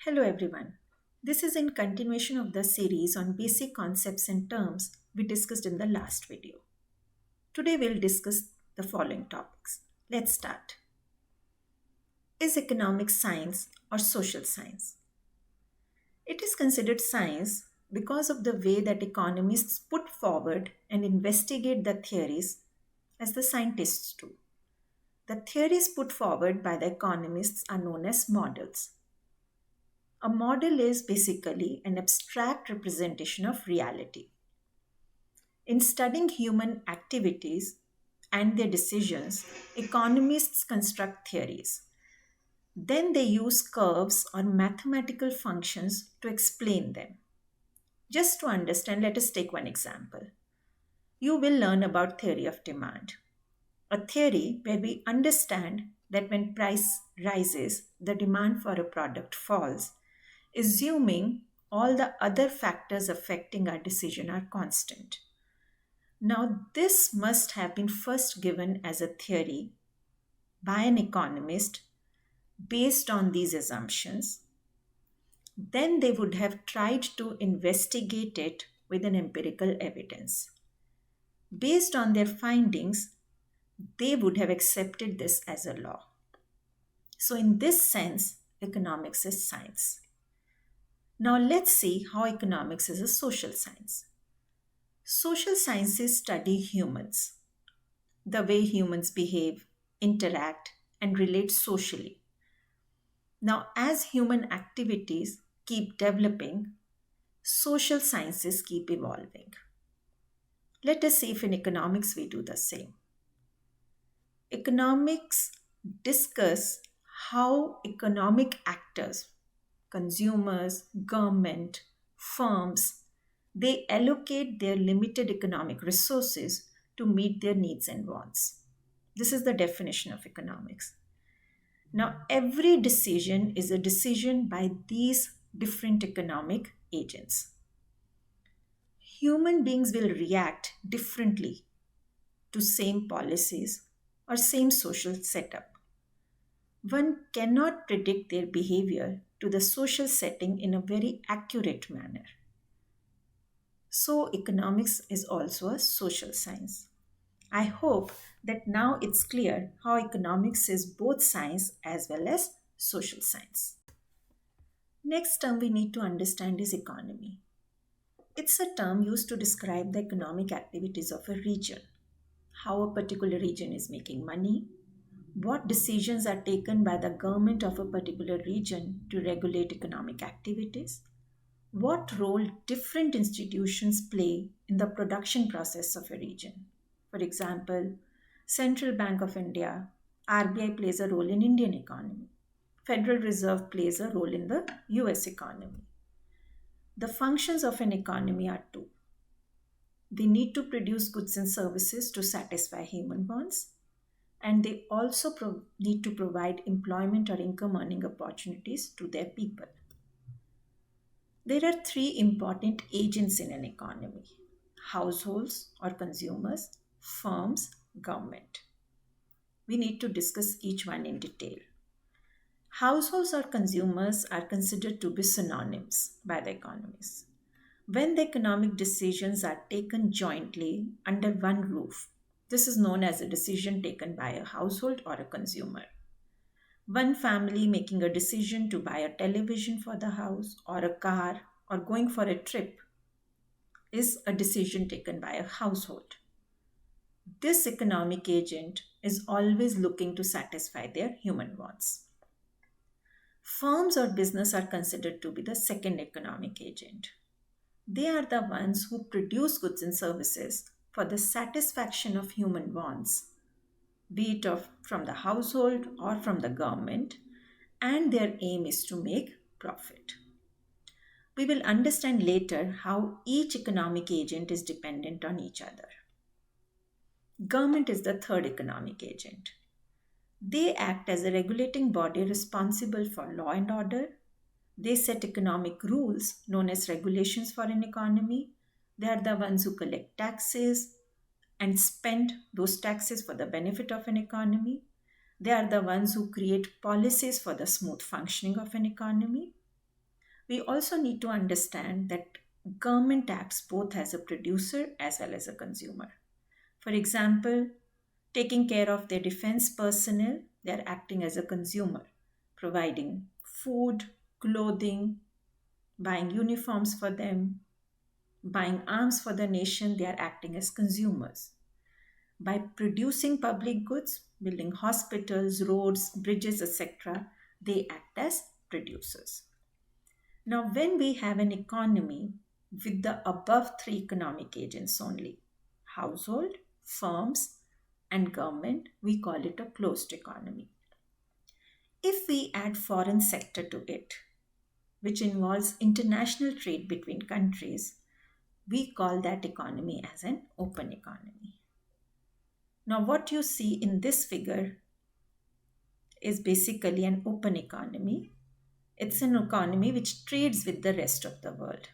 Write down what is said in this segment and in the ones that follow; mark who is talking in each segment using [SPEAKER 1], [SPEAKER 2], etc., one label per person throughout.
[SPEAKER 1] Hello everyone. This is in continuation of the series on basic concepts and terms we discussed in the last video. Today we'll discuss the following topics. Let's start. Is economics science or social science? It is considered science because of the way that economists put forward and investigate the theories as the scientists do. The theories put forward by the economists are known as models. A model is basically an abstract representation of reality. In studying human activities and their decisions, economists construct theories. Then they use curves or mathematical functions to explain them. Just to understand, let us take one example. You will learn about theory of demand, a theory where we understand that when price rises, the demand for a product falls, assuming all the other factors affecting our decision are constant. Now, this must have been first given as a theory by an economist based on these assumptions. Then they would have tried to investigate it with an empirical evidence. Based on their findings, they would have accepted this as a law. So, in this sense, economics is science. Now, let's see how economics is a social science. Social sciences study humans, the way humans behave, interact, and relate socially. Now, as human activities keep developing, social sciences keep evolving. Let us see if in economics we do the same. Economics discuss how economic actors, consumers, government, firms, they allocate their limited economic resources to meet their needs and wants. This is the definition of economics. Now, every decision is a decision by these different economic agents. Human beings will react differently to same policies or same social setup. One cannot predict their behavior to the social setting in a very accurate manner. So, economics is also a social science. I hope that now it's clear how economics is both science as well as social science. Next term we need to understand is economy. It's a term used to describe the economic activities of a region, how a particular region is making money, what decisions are taken by the government of a particular region to regulate economic activities, what role different institutions play in the production process of a region. For example, Central Bank of India, RBI plays a role in Indian economy. Federal Reserve plays a role in the US economy. The functions of an economy are two. They need to produce goods and services to satisfy human wants, and they also need to provide employment or income earning opportunities to their people. There are three important agents in an economy: households or consumers, firms, government. We need to discuss each one in detail. Households or consumers are considered to be synonyms by the economists. When the economic decisions are taken jointly under one roof, this is known as a decision taken by a household or a consumer. One family making a decision to buy a television for the house or a car or going for a trip is a decision taken by a household. This economic agent is always looking to satisfy their human wants. Firms or business are considered to be the second economic agent. They are the ones who produce goods and services for the satisfaction of human wants, be it from the household or from the government, and their aim is to make profit. We will understand later how each economic agent is dependent on each other. Government is the third economic agent. They act as a regulating body responsible for law and order. They set economic rules known as regulations for an economy. They are the ones who collect taxes and spend those taxes for the benefit of an economy. They are the ones who create policies for the smooth functioning of an economy. We also need to understand that government acts both as a producer as well as a consumer. For example, taking care of their defense personnel, they are acting as a consumer, providing food, clothing, buying uniforms for them, buying arms for the nation, they are acting as consumers. By producing public goods, building hospitals, roads, bridges, etc., they act as producers. Now, when we have an economy with the above three economic agents only, household, firms, and government, we call it a closed economy. If we add foreign sector to it, which involves international trade between countries, we call that economy as an open economy. Now, what you see in this figure is basically an open economy. It's an economy which trades with the rest of the world.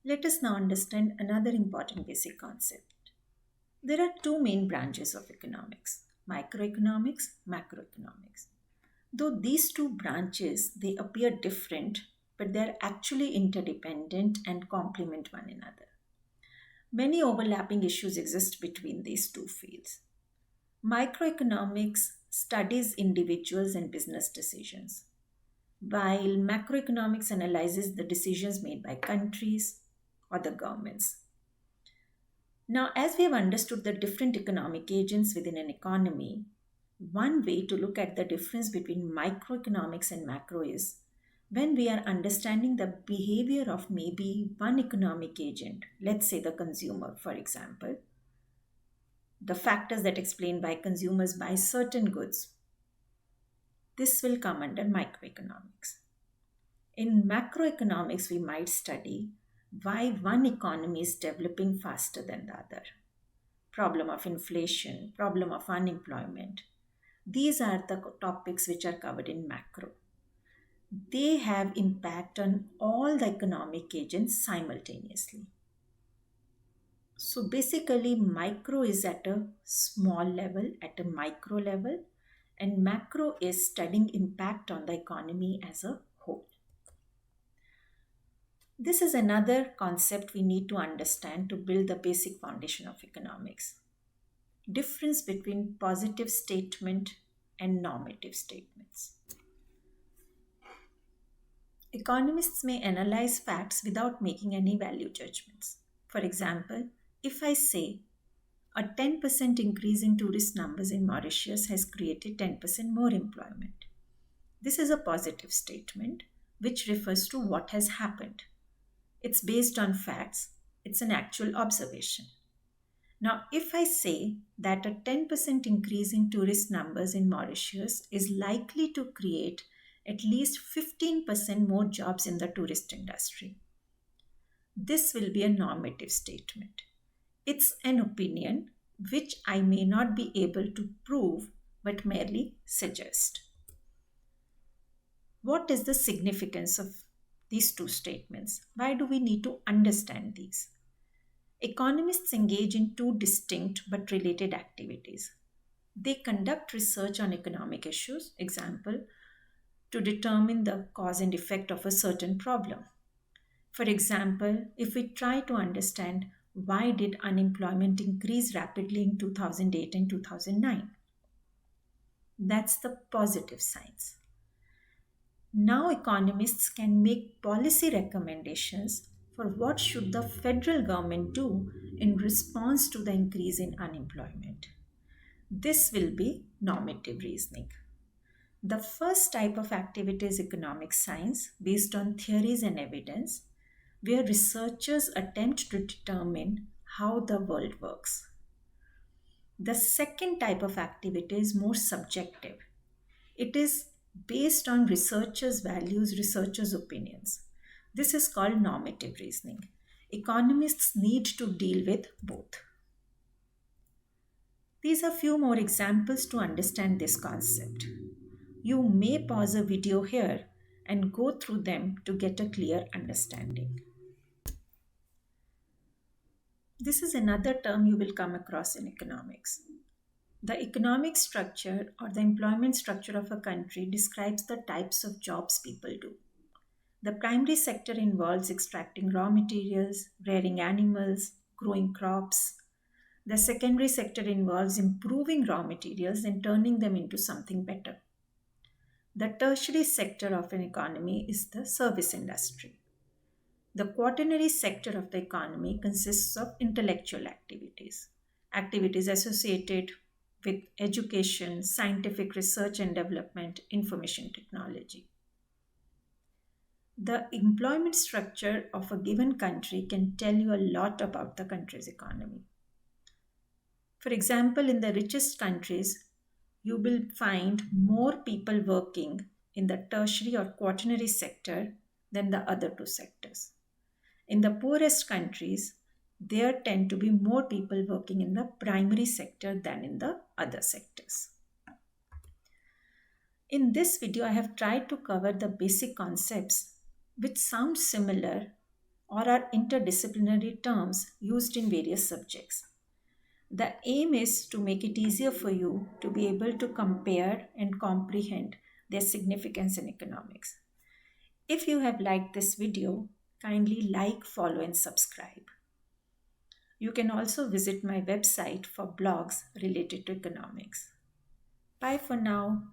[SPEAKER 1] Let us now understand another important basic concept. There are two main branches of economics, microeconomics, macroeconomics. Though these two branches they appear different, but they are actually interdependent and complement one another. Many overlapping issues exist between these two fields. Microeconomics studies individuals and business decisions, while macroeconomics analyzes the decisions made by countries or the governments. Now, as we have understood the different economic agents within an economy, one way to look at the difference between microeconomics and macro is when we are understanding the behavior of maybe one economic agent, let's say the consumer, for example, the factors that explain why consumers buy certain goods. This will come under microeconomics. In macroeconomics, we might study why one economy is developing faster than the other. Problem of inflation, problem of unemployment. These are the topics which are covered in macro. They have impact on all the economic agents simultaneously. So basically, micro is at a small level, at a micro level, and macro is studying impact on the economy as a whole. This is another concept we need to understand to build the basic foundation of economics. Difference between positive statement and normative statements. Economists may analyze facts without making any value judgments. For example, if I say a 10% increase in tourist numbers in Mauritius has created 10% more employment. This is a positive statement which refers to what has happened. It's based on facts, it's an actual observation. Now, if I say that a 10% increase in tourist numbers in Mauritius is likely to create at least 15% more jobs in the tourist industry, this will be a normative statement. It's an opinion which I may not be able to prove but merely suggest. What is the significance of these two statements? Why do we need to understand these? Economists engage in two distinct but related activities. They conduct research on economic issues, example, to determine the cause and effect of a certain problem. For example, if we try to understand why did unemployment increase rapidly in 2008 and 2009, that's the positive science. Now economists can make policy recommendations for what should the federal government do in response to the increase in unemployment. This will be normative reasoning. The first type of activity is economic science based on theories and evidence, where researchers attempt to determine how the world works. The second type of activity is more subjective. It is based on researchers' values, researchers' opinions. This is called normative reasoning. Economists need to deal with both. These are few more examples to understand this concept. You may pause a video here and go through them to get a clear understanding. This is another term you will come across in economics. The economic structure or the employment structure of a country describes the types of jobs people do. The primary sector involves extracting raw materials, rearing animals, growing crops. The secondary sector involves improving raw materials and turning them into something better. The tertiary sector of an economy is the service industry. The quaternary sector of the economy consists of intellectual activities, activities associated with education, scientific research and development, information technology. The employment structure of a given country can tell you a lot about the country's economy. For example, in the richest countries, you will find more people working in the tertiary or quaternary sector than the other two sectors. In the poorest countries, there tend to be more people working in the primary sector than in the other sectors. In this video, I have tried to cover the basic concepts which sound similar or are interdisciplinary terms used in various subjects. The aim is to make it easier for you to be able to compare and comprehend their significance in economics. If you have liked this video, kindly like, follow, and subscribe. You can also visit my website for blogs related to economics. Bye for now.